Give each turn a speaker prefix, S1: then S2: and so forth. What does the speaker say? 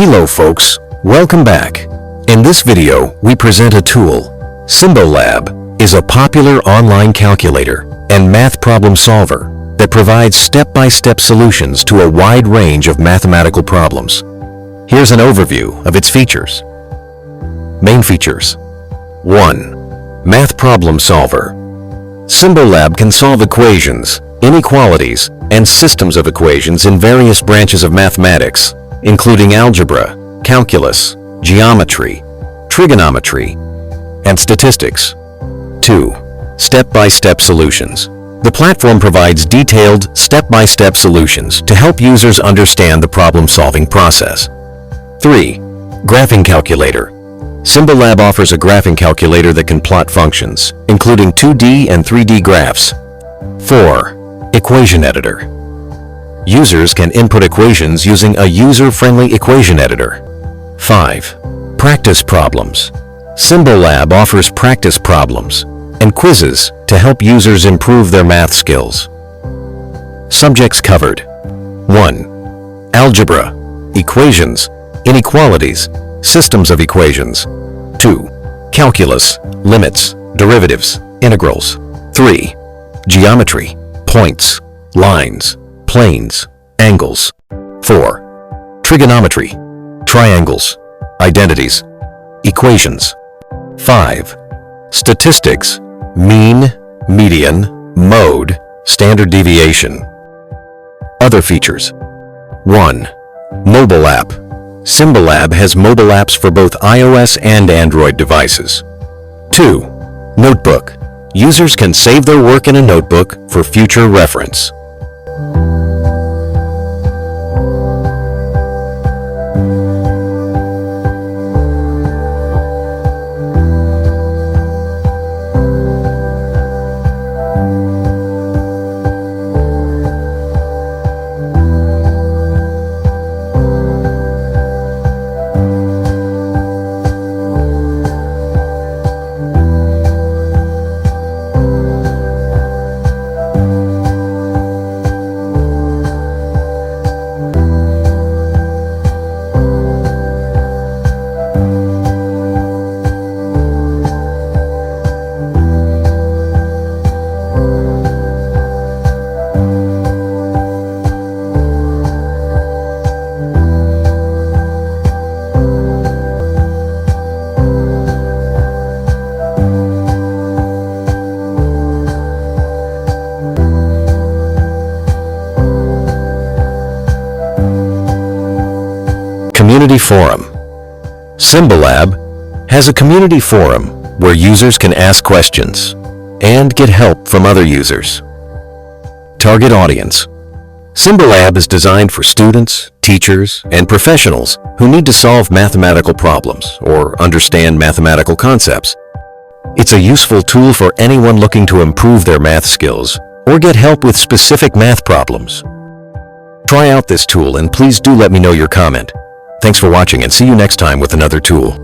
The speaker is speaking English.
S1: Hello folks, welcome back. In this video, we present a tool. Symbolab is a popular online calculator and math problem solver that provides step-by-step solutions to a wide range of mathematical problems. Here's an overview of its features. Main features. 1. Math problem solver. Symbolab can solve equations, inequalities, and systems of equations in various branches of mathematics, including algebra, calculus, geometry, trigonometry, and statistics. 2. Step-by-step solutions. The platform provides detailed, step-by-step solutions to help users understand the problem-solving process. 3. Graphing calculator. Symbolab offers a graphing calculator that can plot functions, including 2D and 3D graphs. 4. Equation editor. Users can input equations using a user-friendly equation editor. 5. Practice problems. Symbolab offers practice problems and quizzes to help users improve their math skills. Subjects covered. 1. Algebra, equations, inequalities, systems of equations. 2. Calculus, limits, derivatives, integrals. 3. Geometry, points, lines, planes, angles. 4. Trigonometry, triangles, identities, equations. 5. Statistics, mean, median, mode, standard deviation. Other features. 1. Mobile app. Symbolab has mobile apps for both iOS and Android devices. 2. Notebook. Users can save their work in a notebook for future reference. Community Forum. Symbolab has a community forum where users can ask questions and get help from other users. Target audience. Symbolab is designed for students, teachers, and professionals who need to solve mathematical problems or understand mathematical concepts. It's a useful tool for anyone looking to improve their math skills or get help with specific math problems. Try out this tool and please do let me know your comment. Thanks for watching and see you next time with another tool.